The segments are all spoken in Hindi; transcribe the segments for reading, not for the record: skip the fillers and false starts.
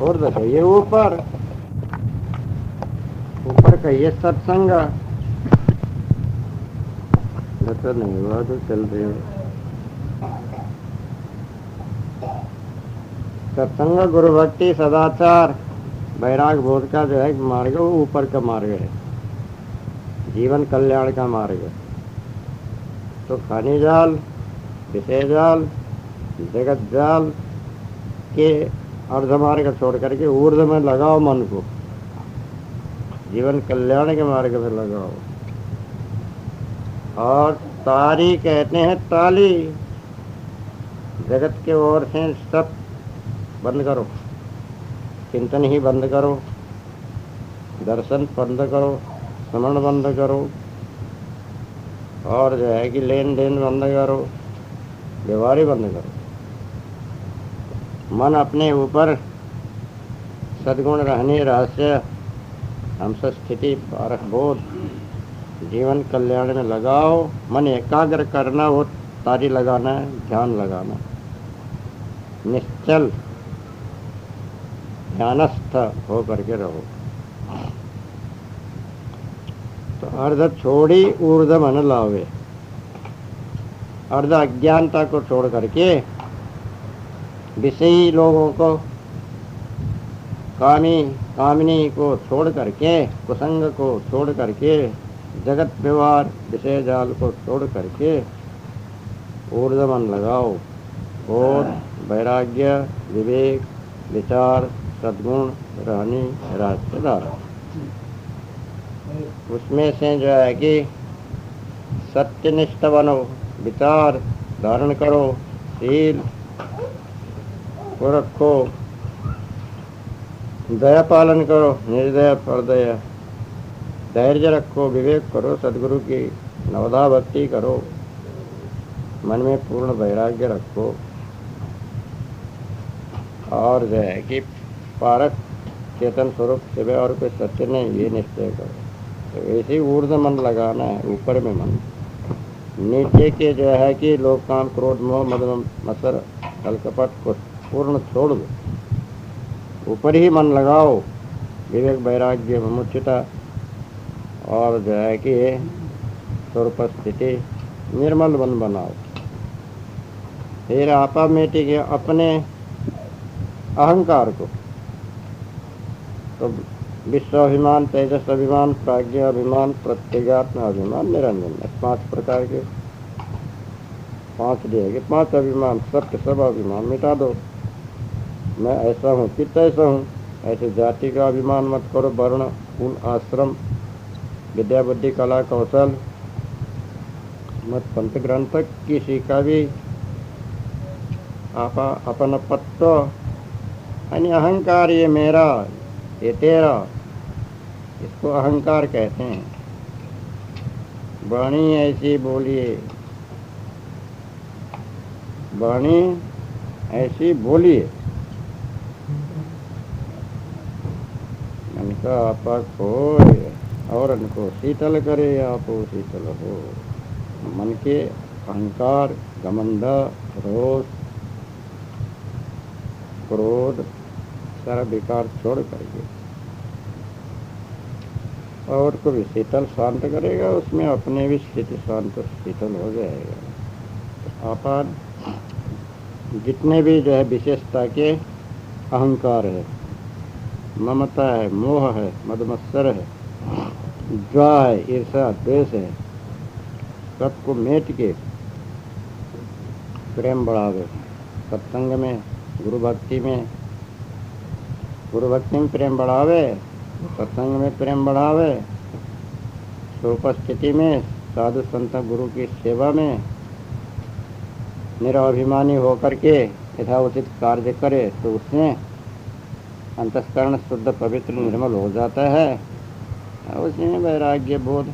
और बताइए ऊपर ऊपर कहिए सत्संग। तो नहीं हुआ तो चल रहे हो। सत्संग गुरु भक्ति सदाचार वैराग बोध का जो है मार्ग है, वो ऊपर का मार्ग है, जीवन कल्याण का मार्ग है। तो खानी जाल, विषय जाल, जगत जाल के अर्ध मार्ग छोड़ करके ऊर्ध में लगाओ मन को, जीवन कल्याण के मार्ग में लगाओ। और तारी कहते हैं ताली, जगत के ओर से सब बंद करो, चिंतन ही बंद करो, दर्शन बंद करो, स्मरण बंद करो, और जो है कि लेन देन बंद करो, व्यवहार ही बंद करो। मन अपने ऊपर सद्गुण रहने रहस्य हमसे स्थिति पारक बोध जीवन कल्याण में लगाओ। मन एकाग्र करना, वो तारी लगाना है, ध्यान लगाना, निश्चल ध्यानस्थ हो करके रहो। तो अर्ध छोड़ी ऊर्ध मन लावे, अर्ध अज्ञानता को छोड़ करके, विषयी लोगों को, कामिनी को छोड़ करके, कुसंग को छोड़ करके, जगत व्यवहार विषय जाल को छोड़ करके ऊर्ध मन लगाओ। बोध, वैराग्य, विवेक, विचार, सद्गुण, रहनी, रहस्य धारा, उसमें से जो है कि सत्यनिष्ठ बनो, विचार धारण करो, शील को रखो, दया पालन करो, निर्दय परदय, धैर्य रखो, विवेक करो, सदगुरु की नवधा भक्ति करो, मन में पूर्ण वैराग्य रखो, और जो है कि पारक चेतन स्वरूप सिवाय और कोई सत्य नहीं, ये निश्चय करो। तो ऐसे ही ऊर्ध मन लगाना है, ऊपर में मन। नीचे के जो है कि लोग काम, क्रोध, मोह, मद, मत्सर, छल कपट को पूर्ण छोड़ दो, ऊपर ही मन लगाओ, विवेक, वैराग्य, मुमुक्षुता, और जो है कि स्वरूप स्थिति निर्मल मन बनाओ। फिर आपा मिटेगा अपने अहंकार को। तो विश्वाभिमान, तेजस अभिमान, प्राज्ञा अभिमान, प्रत्यगात्म अभिमान, निरंजन, 5 प्रकार के 5 दिए गए, 5 अभिमान, सत्य सब अभिमान मिटा दो। मैं ऐसा हूँ कि तैसा हूँ, ऐसे जाति का अभिमान मत करो, वर्ण, कुल, आश्रम, विद्या, बुद्धि, कला, कौशल, मत पंथ ग्रंथ किसी का भी अपनपत्व यानी अहंकार, ये मेरा, ये तेरा, इसको अहंकार कहते हैं। वाणी ऐसी बोलिए, वाणी ऐसी बोलिए, मन का आपा खोए और उनको शीतल करे, आप शीतल हो। मन के अहंकार, घमंड, रोष, क्रोध, सारा विकार छोड़ करके और को भी शीतल शांत करेगा, उसमें अपने भी स्थिति शांत शीतल हो जाएगा। आपात जितने भी जो है विशेषता के अहंकार है, ममता है, मोह है, मदमत्सर है, ज्वा है, ईर्षा, द्वेष है, सबको मेट के प्रेम बढ़ावे। सत्संग में, गुरु भक्ति में, गुरु भक्ति में प्रेम बढ़ावे, सत्संग में प्रेम बढ़ावे, स्वरूपस्थिति में, साधु संत गुरु की सेवा में निराभिमानी होकर के यथाउचित कार्य करे, तो उसमें अंतःकरण शुद्ध, पवित्र, निर्मल हो जाता है, और उसमें वैराग्य बोध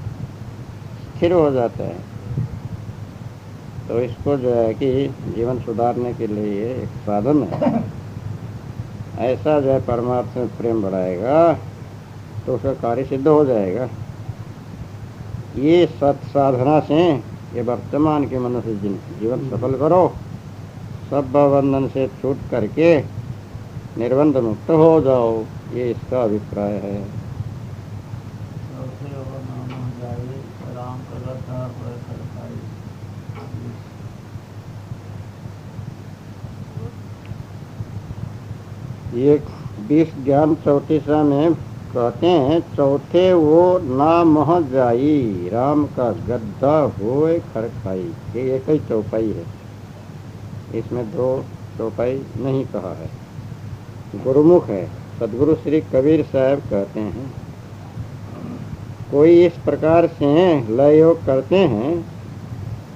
स्थिर हो जाता है। तो इसको जो है कि जीवन सुधारने के लिए एक साधन है। ऐसा जो है परमात्मा में प्रेम बढ़ाएगा तो उसका कार्य सिद्ध हो जाएगा। ये सत्साधना से, ये वर्तमान के मन से जीवन सफल करो, सब बंधन से छूट करके निर्बंध मुक्त हो जाओ, ये इसका अभिप्राय है। चौथे और नाम जाए राम का गद्दा होए खड़काई। ये 20 ज्ञान 34 में कहते हैं, चौथे वो ना मह जाई, राम का गद्दा होए खड़काई। ये एक ही चौपाई है, इसमें दो चौपाई नहीं कहा है। गुरुमुख है। सदगुरु श्री कबीर साहब कहते हैं, कोई इस प्रकार से लय योग करते हैं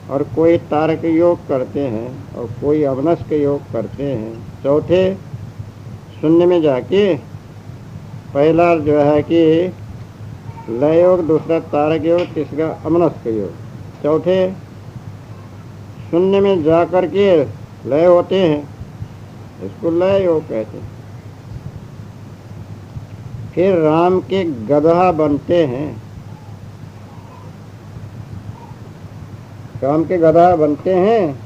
और कोई तारक योग करते हैं और कोई अवनस्क योग करते हैं। चौथे शून्य में जाके पहला जो है कि लय योग, दूसरा तारक योग, तीसरा अमनस्क योग। चौथे शून्य में जा कर के लय होते हैं, इसको लय योग कहते हैं। फिर राम के गदहा बनते हैं, राम के गदहा बनते हैं,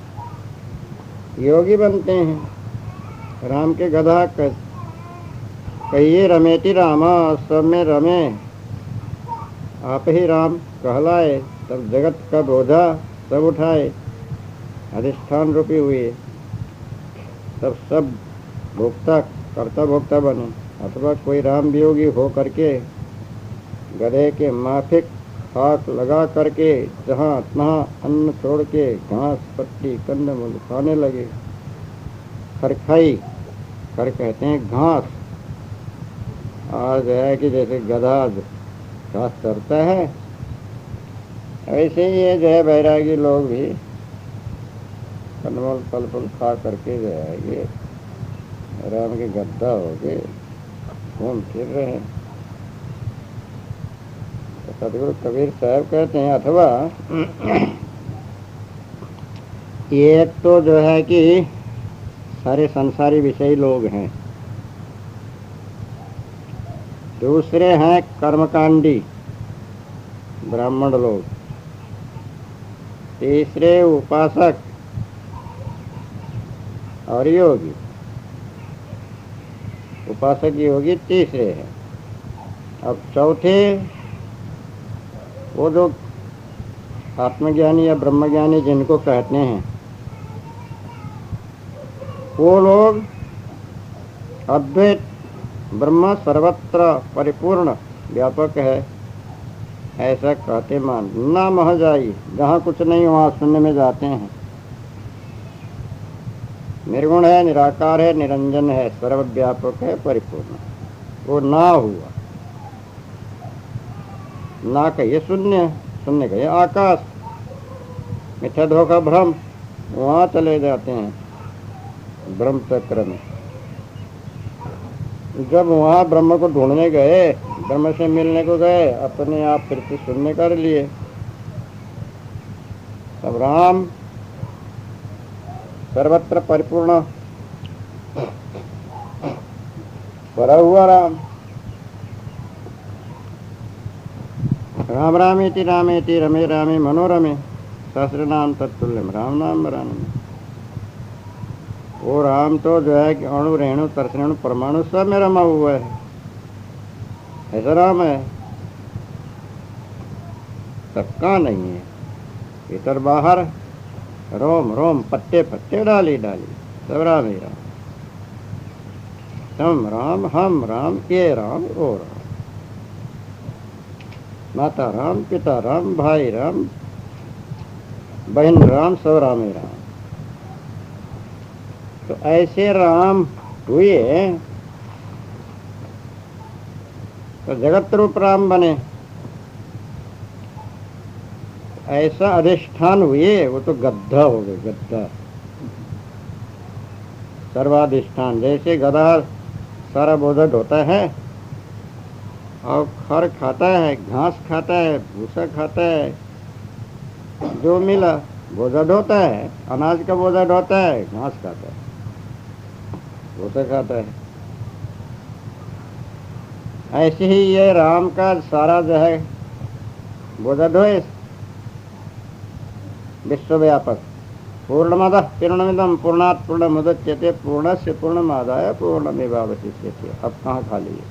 योगी बनते हैं। राम के गदहा कहिए रमेति रामा, सब में रमे आप ही राम कहलाए, तब जगत का बोझा सब उठाए, अधिष्ठान रूपी हुए, तब सब भोक्ता कर्ता भोक्ता बने। अथवा कोई राम वियोगी हो करके गधे के माफिक खाक लगा करके जहाँ तहाँ अन्न छोड़ के घास पत्ती कंदमूल खाने लगे। खरखाई, खर कहते हैं घास, और जो है कि जैसे गधा घास चरता है, ऐसे ही ये जो है बैरागी लोग भी कंदमूल फल फूल खा करके जो है ये राम के गद्दा हो के घूम फिर रहे हैं। तो सदगुरु कबीर साहब कहते हैं, अथवा एक तो जो है कि सारे संसारी विषयी लोग हैं, दूसरे हैं कर्मकांडी ब्राह्मण लोग, तीसरे उपासक और योगी। उपासक योगी तीसरे हैं। अब चौथे वो जो आत्मज्ञानी या ब्रह्मज्ञानी जिनको कहते हैं, वो लोग अद्वैत ब्रह्म सर्वत्र परिपूर्ण व्यापक है ऐसा कहते मान। ना मह जाई, जहाँ कुछ नहीं वहाँ शून्य में जाते हैं। निर्गुण है, निराकार है, निरंजन है, सर्वव्यापक है, परिपूर्ण। वो ना हुआ, ना कहिए शून्य, शून्य कहिए आकाश, मिथ्या धोखा भ्रम, वहाँ चले जाते हैं ब्रह्म चक्र में। जब वहाँ ब्रह्म को ढूंढने गए, ब्रह्म से मिलने को गए, अपने आप फिर से शून्य कर लिए। तब राम सर्वत्र परिपूर्ण परा हुआ राम। राम रामेति रामेति रमे रामे मनोरमे, सहस्र नाम तत्तुल्यम राम नाम वरानने। वो राम तो जो है कि अणु रेणु तरसरेणु परमाणु सब में रमा हुआ है, ऐसा राम है। सबका नहीं है, भीतर बाहर रोम रोम पत्ते पत्ते डाली डाली सब राम ही राम। तुम राम हम राम, ये राम वो राम, माता राम पिता राम भाई राम बहन राम, सब राम ही राम। तो ऐसे राम हुए तो जगत रूप राम बने। ऐसा अधिष्ठान हुए, वो तो गद्दा हो गए, गद्दा सर्वाधिष्ठान। जैसे गधा सारा बोझा ढोता है और खर खाता है, घास खाता है, भूसा खाता है, जो मिला बोझा ढोता है। अनाज का बोझा ढोता है, घास खाता है, भूसा खाता है। ऐसे ही ये राम का सारा जो है बोझा ढोए विश्वव्यापक, पूर्णमदः पूर्णमिदं पूर्णात् पूर्णमुदच्यते पूर्णस्य पूर्णमादाय पूर्णमेवावशिष्यते। अब कहाँ खाली है,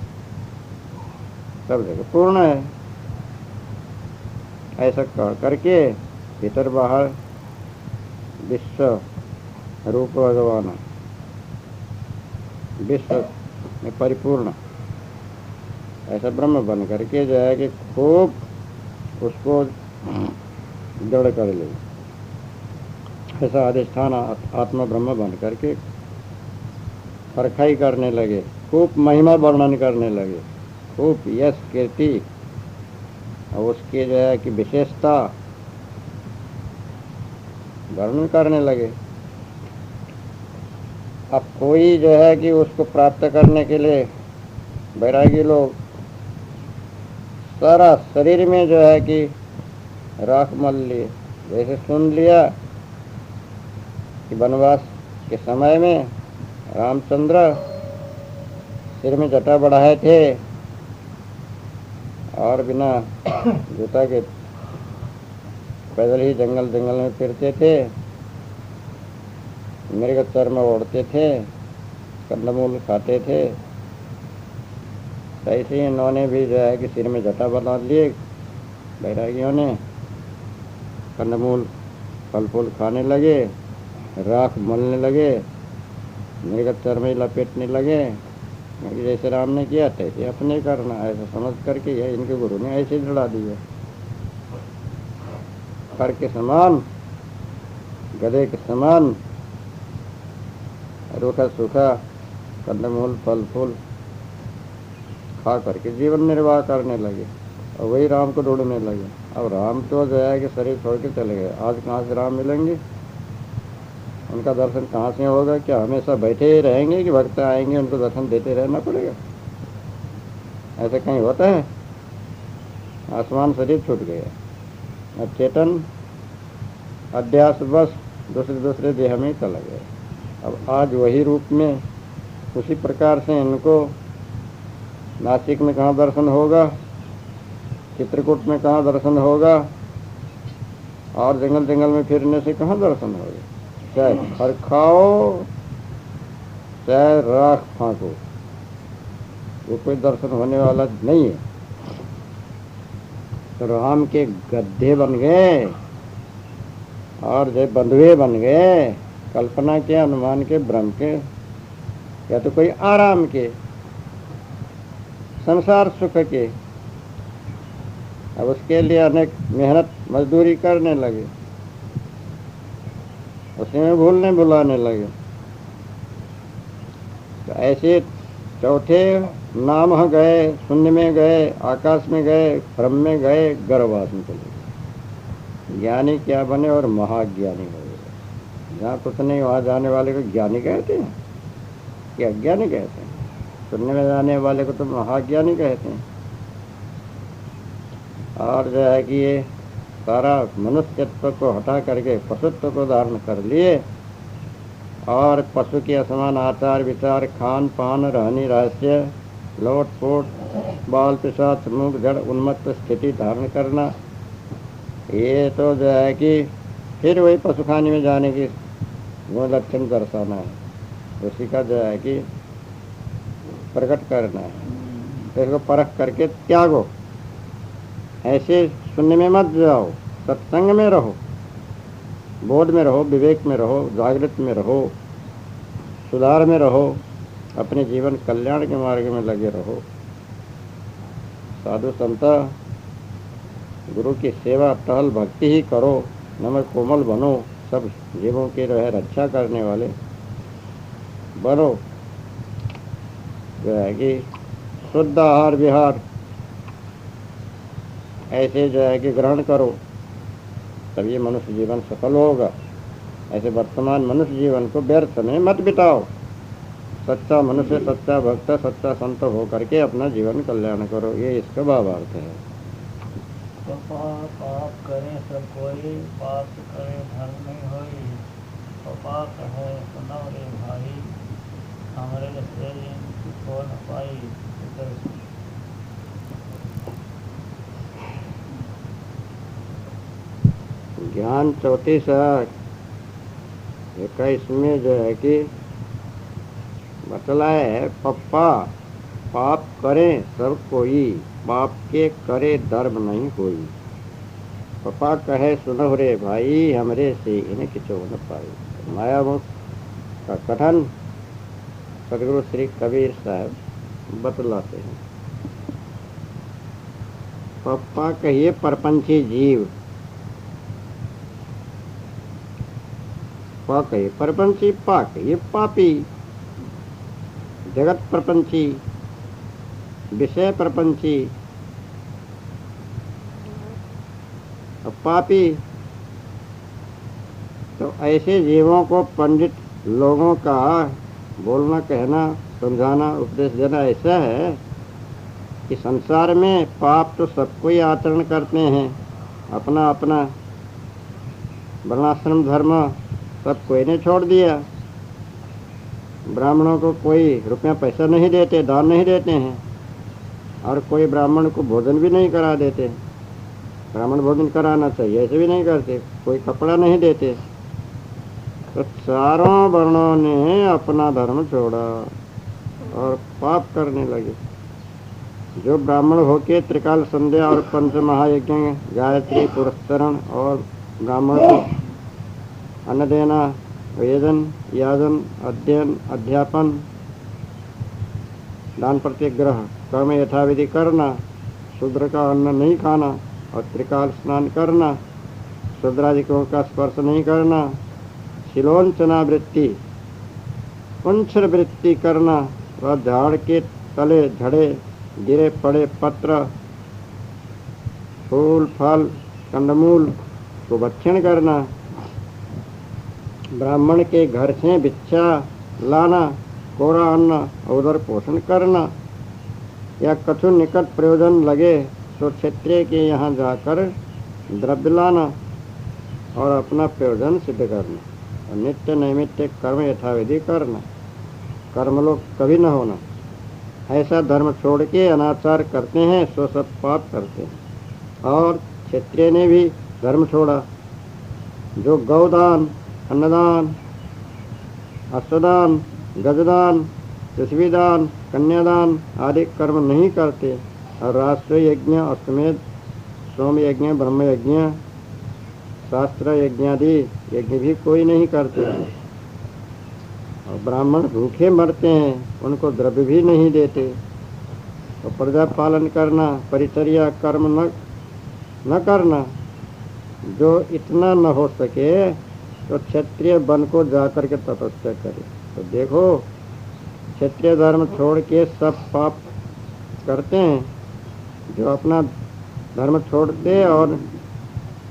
सब जगह पूर्ण है। ऐसा कह करके भीतर बाहर विश्व रूप भगवान विश्व में परिपूर्ण ऐसा ब्रह्म बन करके जो है कि खूब उसको जड़ कर ले। ऐसा अधिष्ठान आत्मा ब्रह्म बन करके परखाई करने लगे, खूब महिमा वर्णन करने लगे, खूब यश कीर्ति और उसकी जो है कि विशेषता वर्णन करने लगे। अब कोई जो है कि उसको प्राप्त करने के लिए वैरागी लोग सारा शरीर में जो है कि राख मल लिए। जैसे सुन लिया कि वनवास के समय में रामचंद्र सिर में जटा बढ़ाए थे और बिना जूता के पैदल ही जंगल जंगल में फिरते थे, मृग चर्म ओढ़ते थे, कंदमूल खाते थे। ऐसे ही इन्होंने भी जो है कि सिर में जटा बना लिए बैरागियों ने, कंदमूल फल फूल खाने लगे, राख मलने लगे, मृग चर्म लपेटने लगे। जैसे राम ने किया तैसे अपने करना, ऐसा समझ करके यह इनके गुरु ने ऐसे जड़ा दिया। फर के समान, गधे के समान रूखा सूखा कंदमूल फल फूल खा करके जीवन निर्वाह करने लगे और वही राम को ढूंढने लगे। अब राम तो जो है कि शरीर छोड़ के चले गए, आज कहाँ से राम मिलेंगे, उनका दर्शन कहाँ से होगा? क्या हमेशा बैठे ही रहेंगे कि भक्त आएंगे उनको दर्शन देते रहना पड़ेगा? ऐसा कहीं होता है? आसमान शरीर छूट गया, अब चेतन अध्यास बस दूसरे देह में चला गया। अब आज वही रूप में उसी प्रकार से इनको नासिक में कहाँ दर्शन होगा, चित्रकूट में कहाँ दर्शन होगा, और जंगल जंगल में फिरने से कहाँ दर्शन होगा? चाहे फर खाओ चाहे राख फांको, वो कोई दर्शन होने वाला नहीं है। तो राम के गड्ढे बन गए और जो बंधुए बन गए, कल्पना के, अनुमान के, भ्रम के, या तो कोई आराम के, संसार सुख के। अब उसके लिए अनेक मेहनत मजदूरी करने लगे, उसी में भूलने भुलाने लगे। तो ऐसे चौथे नाम गए, शून्य में गए, आकाश में गए, ब्रह्म में गए, गर्भवास में चले गए। ज्ञानी क्या बने और महाज्ञानी हो गए। जहाँ कुछ नहीं वहाँ जाने वाले को ज्ञानी कहते हैं कि अज्ञानी कहते हैं? शून्य में जाने वाले को तो महाज्ञानी कहते हैं। और जो है कि ये सारा मनुष्यत्व को हटा करके पशुत्व को धारण कर लिए और पशु के समान आचार विचार, खान पान, रहनी रहस्य, लोट पोट, बाल पिशाच, मुख जड़ उन्मत्त स्थिति धारण करना, ये तो जो है कि फिर वही पशुखानी में जाने की गुण लक्षण दर्शाना है, उसी का जो है कि प्रकट करना है। तो इसको परख करके त्यागो, ऐसे शून्य में मत जाओ, सत्संग में रहो, बोध में रहो, विवेक में रहो, जागृत में रहो, सुधार में रहो, अपने जीवन कल्याण के मार्ग में लगे रहो। साधु संत गुरु की सेवा टहल भक्ति ही करो, नमक कोमल बनो, सब जीवों की रहे रक्षा करने वाले बनो। जो है कि शुद्ध आहार विहार ऐसे जो है कि ग्रहण करो, तब ये मनुष्य जीवन सफल होगा। ऐसे वर्तमान मनुष्य जीवन को व्यर्थ में मत बिताओ। सच्चा मनुष्य, सच्चा भक्त, सच्चा संत हो करके अपना जीवन कल्याण करो, ये इसका भावार्थ है। तो पाप करें सब कोई, पाप करे धर्म नहीं होई। तो पाप है सुनव रे भाई, हमरे से को न पाई। ज्ञान 34 एक इसमें जो है कि बतलाए है, पप्पा पाप करें सब कोई, पाप के करे धर्म नहीं कोई। पप्पा कहे सुनो रे भाई, हमरे से इन्हें किचो न पाई। माया मुख का कथन सदगुरु श्री कबीर साहब बतलाते हैं। पप्पा कहिए परपंची जीव, पा कहिए परपंची, पा कहिए पापी। जगत प्रपंची, विषय प्रपंची और पापी। तो ऐसे जीवों को पंडित लोगों का बोलना, कहना, समझाना, उपदेश देना ऐसा है कि संसार में पाप तो सबको ही आचरण करते हैं, अपना अपना वर्णाश्रम धर्म सब कोई ने छोड़ दिया। ब्राह्मणों को कोई रुपया पैसा नहीं देते, दान नहीं देते हैं, और कोई ब्राह्मण को भोजन भी नहीं करा देते। ब्राह्मण भोजन कराना चाहिए, ऐसे भी नहीं करते। कोई कपड़ा नहीं देते। तो चारों वर्णों ने अपना धर्म छोड़ा और पाप करने लगे। जो ब्राह्मण होके त्रिकाल संध्या और पंच महायज्ञ, गायत्री, पुरस्करण और ब्राह्मण को अन्न देना, वेदन, याजन, अध्ययन, अध्यापन, दान प्रतिग्रह, कर्म यथाविधि करना, शूद्र का अन्न नहीं खाना और त्रिकाल स्नान करना, शूद्रादिकों का स्पर्श नहीं करना, शिलोंचना वृत्ति, पुंछर वृत्ति करना व झाड़ के तले झड़े गिरे पड़े पत्र, फूल, फल, कंदमूल को भक्षण करना, ब्राह्मण के घर से भिक्षा लाना, कोरा अन्न उदर पोषण करना, या कछु निकट प्रयोजन लगे तो क्षत्रिय के यहाँ जाकर द्रव्य लाना और अपना प्रयोजन सिद्ध करना, और नित्य नैमित्य कर्म यथाविधि करना, कर्मलोक कभी न होना। ऐसा धर्म छोड़ के अनाचार करते हैं सो सब पाप करते हैं। और क्षत्रिय ने भी धर्म छोड़ा, जो गौदान, अन्नदान, अश्वदान, गजदान, पृथ्वीदान, कन्यादान आदि कर्म नहीं करते, और राष्ट्र यज्ञ, अश्वमेध, सोम यज्ञ, ब्रह्म यज्ञ, शास्त्र यज्ञादि यज्ञ भी कोई नहीं करते। और ब्राह्मण भूखे मरते हैं, उनको द्रव्य भी नहीं देते। और प्रजा पालन करना, परिचर्या कर्म न करना, जो इतना न हो सके तो क्षत्रिय वन को जाकर के तपस्या करे। तो देखो, क्षत्रिय धर्म छोड़ के सब पाप करते हैं। जो अपना धर्म छोड़ते और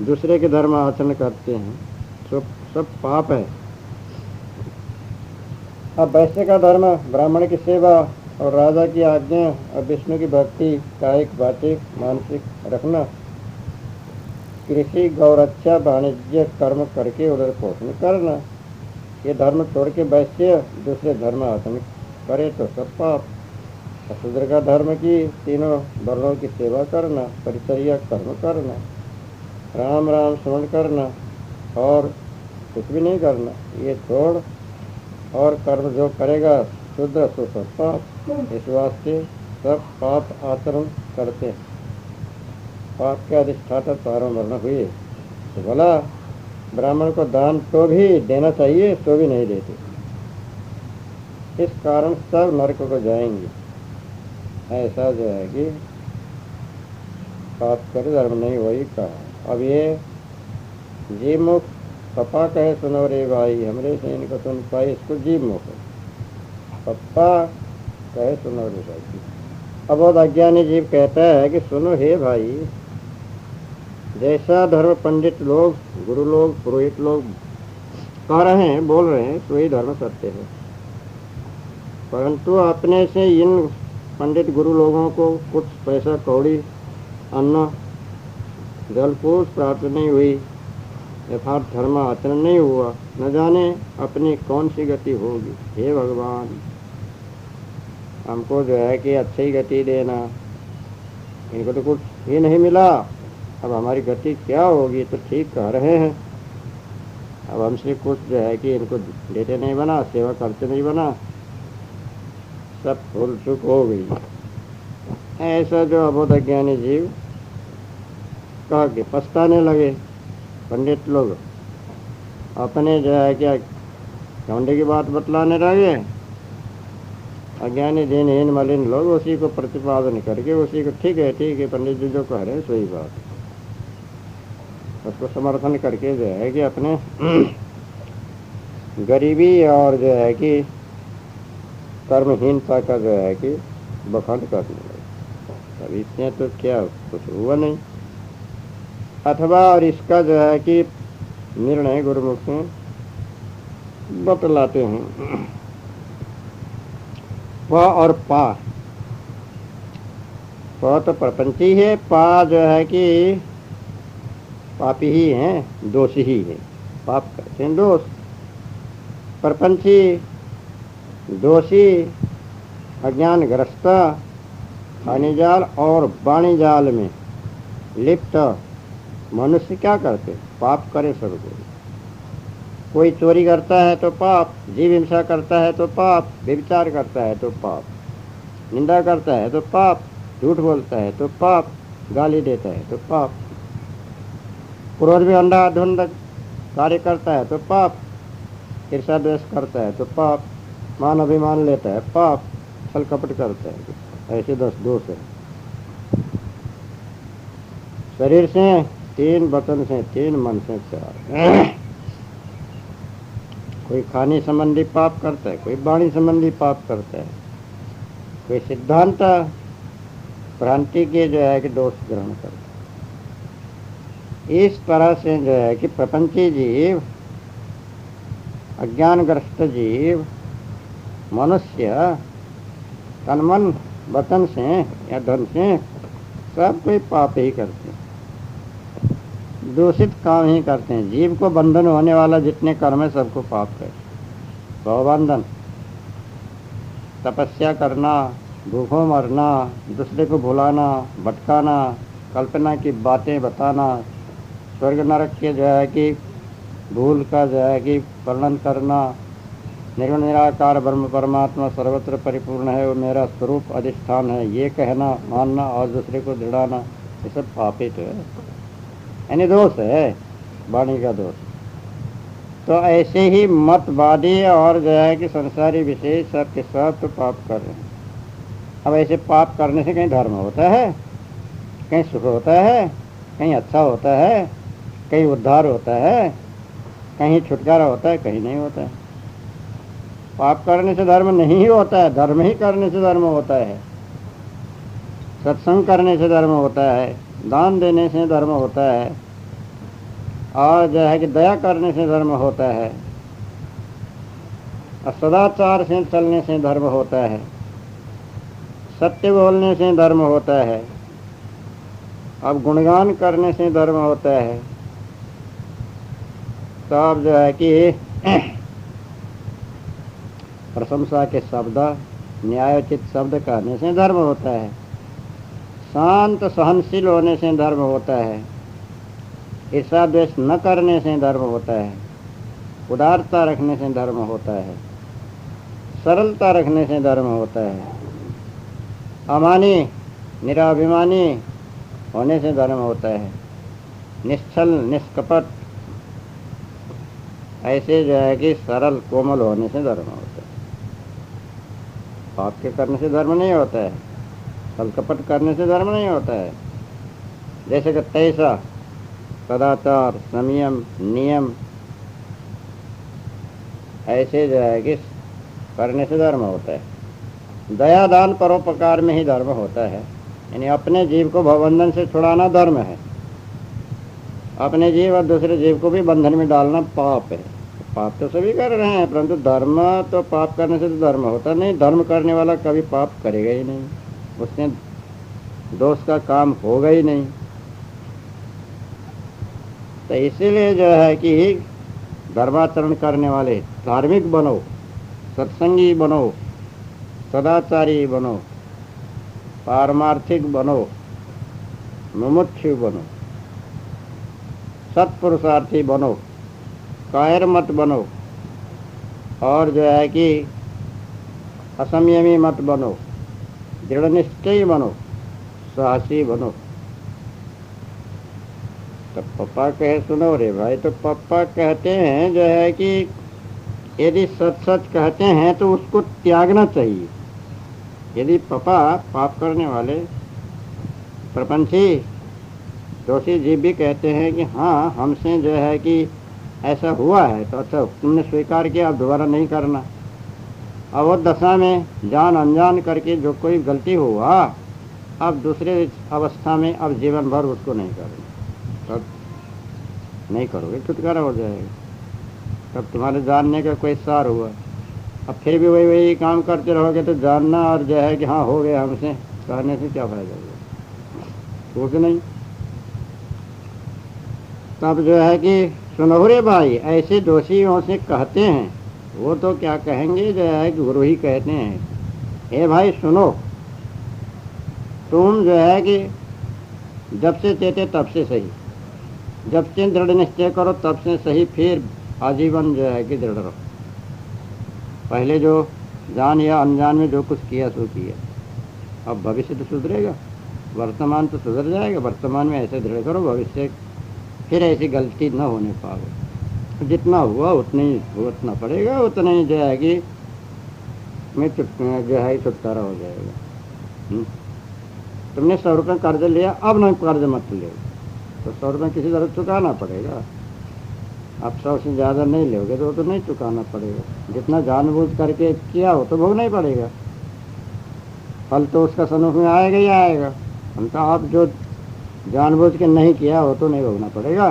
दूसरे के धर्म आचरण करते हैं, सब पाप है। अब वैश्य का धर्म ब्राह्मण की सेवा और राजा की आज्ञा और विष्णु की भक्ति, कायिक, वाचिक, मानसिक रखना, कृषि, गौरक्षा, वाणिज्य कर्म करके उधर पोषण करना, ये धर्म छोड़ के वैश्य दूसरे धर्म आचरण करे तो सब पाप। शूद्र का धर्म की तीनों वर्णों की सेवा करना, परिचर्या कर्म करना, राम राम स्मरण करना और कुछ भी नहीं करना, ये छोड़ और कर्म जो करेगा शूद्र सो सब पाप। इस वास्ते सब पाप आचरण करते हैं। पाप के अधिष्ठाता चारों वर्ण हुए। तो बोला ब्राह्मण को दान तो भी देना चाहिए, तो भी नहीं देते। इस कारण सब नरक को जाएंगे। ऐसा जो है कि पाप करे धर्म नहीं, वही कहा। अब ये जीव मुख, पप्पा कहे सुनो रे भाई, हमरे से इनको सुन पाई, इसको जीव मुख है। पप्पा कहे सुनो रे भाई। अब बहुत अज्ञानी जीव कहता है कि सुनो हे भाई, जैसा धर्म पंडित लोग, गुरु लोग, पुरोहित लोग कह रहे हैं, बोल रहे हैं, तो वही धर्म सत्य है। परंतु अपने से इन पंडित गुरु लोगों को कुछ पैसा कौड़ी, अन्न, जल पूछ प्राप्त नहीं हुई, यथार्थ धर्म आचरण नहीं हुआ, न जाने अपनी कौन सी गति होगी। हे भगवान, हमको जो है कि अच्छी गति देना, इनको तो कुछ ही नहीं मिला, अब हमारी गति क्या होगी। तो ठीक कह रहे हैं। अब हमसे कुछ जो है कि इनको देते नहीं बना, सेवा करते नहीं बना, सब भूल चूक हो गई। ऐसा जो अबोध अज्ञानी जीव कह के पछताने लगे। पंडित लोग अपने जो है क्या घमंड की बात बतलाने लगे, अज्ञानी दिनहीन मलिन लोग उसी को प्रतिपादन करके उसी को ठीक है पंडित जी जो कह रहे हैं सही बात, उसको समर्थन करके जो है कि अपने गरीबी और जो है कि कर्महीनता का जो है कि बखान करने लगे। अब इसमें तो क्या कुछ हुआ नहीं, अथवा और इसका जो है कि निर्णय गुरुमुख में बतलाते हैं। प और पा, प तो प्रपंची है, पा जो है कि पापी ही है, दोषी ही है, पाप करते हैं दोष। प्रपंची दोषी अज्ञानग्रस्त हानिजाल और वाणिजाल में लिप्त मनुष्य क्या करते, पाप करे सब कोई चोरी करता है तो पाप, जीव हिंसा करता है तो पाप, व्यभिचार करता है तो पाप, निंदा करता है तो पाप, झूठ बोलता है तो पाप, गाली देता है तो पाप, क्रोध में अंधाधुंध कार्य करता है तो पाप, ईर्षा द्वेष करता है तो पाप, मान अभिमान लेता है पाप, छल कपट करता है, ऐसे 10 दोष है। शरीर से 3, वचन से 3, मन से 4। कोई खाने संबंधी पाप करता है, कोई वाणी संबंधी पाप करता है, कोई सिद्धांत भ्रांति के जो है कि दोष ग्रहण करता है। इस तरह से जो है कि प्रपंची जीव, अज्ञानग्रस्त जीव, मनुष्य तन मन वचन से या धन से सब कोई पाप ही करते हैं, दूषित काम ही करते हैं। जीव को बंधन होने वाला जितने कर्म है सबको पाप है। भवबंधन, तपस्या करना, भूखों मरना, दूसरे को भुलाना, भटकाना, कल्पना की बातें बताना, स्वर्ग नरक के जो है कि भूल का जो है कि वर्णन करना, निर्गुण निराकार ब्रह्म परमात्मा सर्वत्र परिपूर्ण है, वो मेरा स्वरूप अधिष्ठान है, ये कहना मानना और दूसरे को दृढ़ाना, ये सब पापित है, यानी दोष है, वाणी का दोष। तो ऐसे ही मतवादी और जो है कि संसारी विशेष सब के सब तो पाप कर रहे हैं। अब ऐसे पाप करने से कहीं धर्म होता है, कहीं सुख होता है, कहीं अच्छा होता है, कहीं उद्धार होता है, कहीं छुटकारा होता है, कहीं नहीं होता है। पाप करने से धर्म नहीं होता है, धर्म ही करने से धर्म होता है। सत्संग करने से धर्म होता है, दान देने से धर्म होता है, और जो है कि दया करने से धर्म होता है, और सदाचार से चलने से धर्म होता है, सत्य बोलने से धर्म होता है, अब गुणगान करने से धर्म होता है। तो अब जो है कि प्रशंसा के शब्द, न्यायोचित शब्द कहने से धर्म होता है, शांत सहनशील होने से धर्म होता है, ईर्षा द्वेष न करने से धर्म होता है, उदारता रखने से धर्म होता है, सरलता रखने से धर्म होता है, अमानी निराभिमानी होने से धर्म होता है, निश्चल निष्कपट ऐसे जो है कि सरल कोमल होने से धर्म होता है। पाप के करने से धर्म नहीं होता है, छल कपट करने से धर्म नहीं होता है। जैसे कि तैसा सदाचार, संयम, नियम ऐसे जो है कि करने से धर्म होता है। दया दान परोपकार में ही धर्म होता है, यानी अपने जीव को भवबंधन से छुड़ाना धर्म है, अपने जीव और दूसरे जीव को भी बंधन में डालना पाप है। पाप तो सभी कर रहे हैं, परंतु धर्म तो पाप करने से तो धर्म होता नहीं। धर्म करने वाला कभी पाप करेगा ही नहीं, उसने दोष का काम होगा ही नहीं। तो इसीलिए जो है कि धर्माचरण करने वाले धार्मिक बनो, सत्संगी बनो, सदाचारी बनो, पारमार्थिक बनो, मुमुक्षु बनो, सत्पुरुषार्थी बनो, कायर मत बनो और जो है कि असंयमी मत बनो, दृढ़ निश्चयी बनो, साहसी बनो। तो पापा कहे सुनो रे भाई, तो पापा कहते हैं जो है कि यदि सच सच कहते हैं तो उसको त्यागना चाहिए। यदि पापा पाप करने वाले प्रपंची दोषी जीव भी कहते हैं कि हाँ हमसे जो है कि ऐसा हुआ है, तो अच्छा तुमने स्वीकार किया, अब दोबारा नहीं करना। अब वो दशा में जान अनजान करके जो कोई गलती हुआ, अब दूसरे अवस्था में अब जीवन भर उसको नहीं करना। तब नहीं करोगे छुटकारा हो जाएगा। तब तुम्हारे जानने का कोई सार हुआ। अब फिर भी वही वही काम करते रहोगे तो जानना और जो है कि हाँ हो गया हमसे कहने से क्या फायदा होगा, कुछ नहीं। तब जो है कि सुनो रे भाई, ऐसे दोषियों से कहते हैं, वो तो क्या कहेंगे जो है कि गुरु ही कहते हैं, हे भाई सुनो, तुम जो है कि जब से चेते तब से सही, जब से दृढ़ निश्चय करो तब से सही, फिर आजीवन जो है कि दृढ़ रहो। पहले जो जान या अनजान में जो कुछ किया सो किया, अब भविष्य तो सुधरेगा, वर्तमान तो सुधर जाएगा। वर्तमान में ऐसे दृढ़ करो, भविष्य फिर ऐसी गलती न होने पावे। जितना हुआ उतना ही भुगतना पड़ेगा, उतना ही जो है कि में जो है छुटकारा हो जाएगा। तुमने 100 रुपये कर्ज लिया, अब न कर्ज मत ले, तो 100 रुपये किसी तरह चुकाना पड़ेगा। अब 100 से ज़्यादा नहीं लोगे तो वो तो नहीं चुकाना पड़ेगा। जितना जानबूझ करके किया हो तो भोगना ही पड़ेगा, फल तो उसका सन्मुख में आएगा ही आएगा। उनका आप जो जानबूझ के नहीं किया हो तो नहीं भोगना पड़ेगा।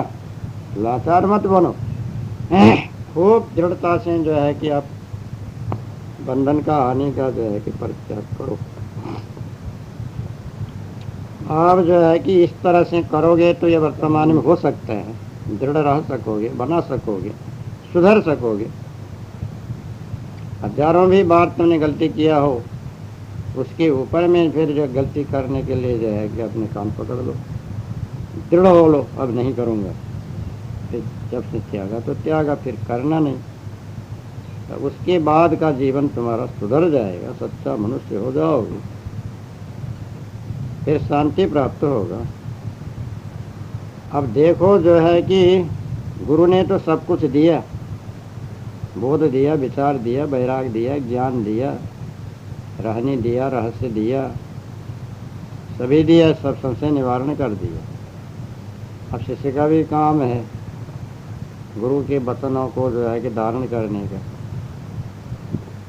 लाचार मत बनो, खूब दृढ़ता से जो है कि आप बंधन का हानि का जो है कि परित्याग करो। आप जो है कि इस तरह से करोगे तो ये वर्तमान में हो सकता है, दृढ़ रह सकोगे, बना सकोगे, सुधर सकोगे। हजारों भी बार तुमने गलती किया हो, उसके ऊपर में फिर जो गलती करने के लिए जो है कि अपने काम पकड़ लो, दृढ़ हो लो, अब नहीं करूँगा। फिर जब से त्यागा तो त्यागा, फिर करना नहीं। तो उसके बाद का जीवन तुम्हारा सुधर जाएगा, सच्चा मनुष्य हो जाओगे, फिर शांति प्राप्त होगा। अब देखो जो है कि गुरु ने तो सब कुछ दिया, बोध दिया, विचार दिया, वैराग दिया, ज्ञान दिया, रहने दिया, रहस्य दिया, सभी दिया, सब संशय निवारण कर दिया। अब शिष्य का भी काम है गुरु के वचनों को जो है कि धारण करने का।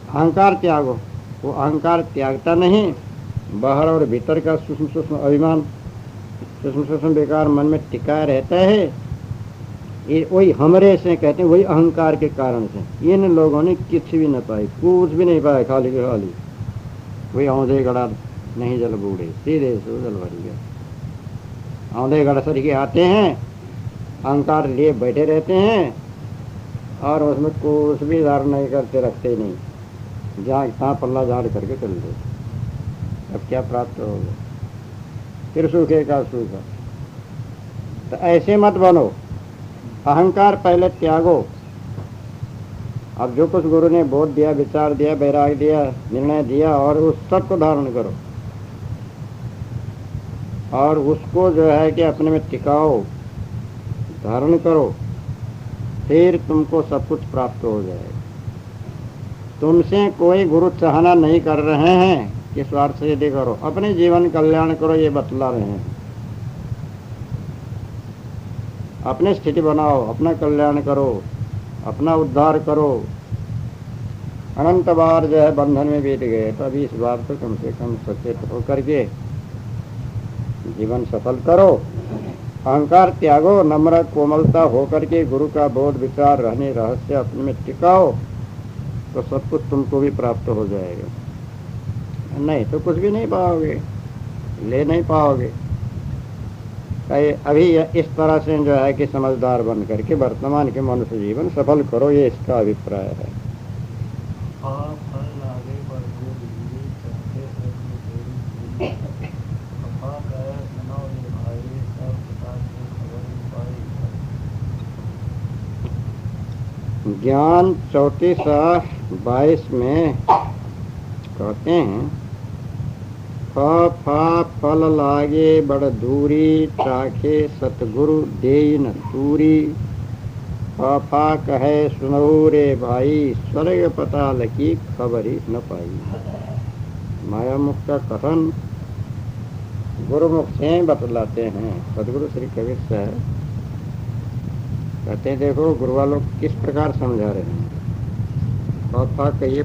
अहंकार त्यागो, वो अहंकार त्यागता नहीं, बाहर और भीतर का सूक्ष्म सूक्ष्म अभिमान, सूक्ष्म सूक्ष्म विकार मन में टिका रहता है। ये वही हमरे से कहते हैं, वही अहंकार के कारण से इन लोगों ने कुछ भी न पाई, कुछ भी नहीं पाया, खाली के खाली वही औंधे गड़ा नहीं जल बूढ़े, सीधे सो जल भर गया। औंधे गड़ा सर के आते हैं, अहंकार लिए बैठे रहते हैं और उसमें कुछ भी धारण नहीं करते, रखते ही नहीं, जहाँ तहाँ पल्ला झाड़ करके चल दे। अब क्या प्राप्त होगा, फिर सूखे का सूखा। तो ऐसे मत बनो, अहंकार पहले त्यागो। अब जो कुछ गुरु ने बोध दिया, विचार दिया, वैराग दिया, निर्णय दिया, और उस सब को धारण करो और उसको जो है कि अपने में टिकाओ, धारण करो, फिर तुमको सब कुछ प्राप्त हो जाएगा। तुमसे कोई गुरु चाहना नहीं कर रहे हैं कि स्वार्थ से यदि करो, अपने जीवन कल्याण करो, ये बतला रहे हैं। अपनी स्थिति बनाओ, अपना कल्याण करो, अपना उद्धार करो। अनंत बार जो है बंधन में बीत गए, तो अभी इस बार तो कम से कम सचेत होकर के जीवन सफल करो। अहंकार त्यागो, नम्र कोमलता होकर के गुरु का बोध विचार रहने रहस्य अपने में टिकाओ, तो सब कुछ तुमको भी प्राप्त हो जाएगा। नहीं तो कुछ भी नहीं पाओगे, ले नहीं पाओगे। अभी इस तरह से जो है कि समझदार बन करके वर्तमान के मनुष्य जीवन सफल करो, ये इसका अभिप्राय है। ज्ञान 34:22 में कहते हैं, फा फल लागे बड़ दूरी, चाखे सतगुरु देई न तूरी। फा कहे सुनो रे भाई, स्वर्ग पताल की खबर ही न पाई। माया मुख का कथन गुरुमुख से बतलाते हैं सदगुरु श्री कबीर साहब। कहते हैं देखो गुरु वालों किस प्रकार समझा रहे हैं। फा कहिए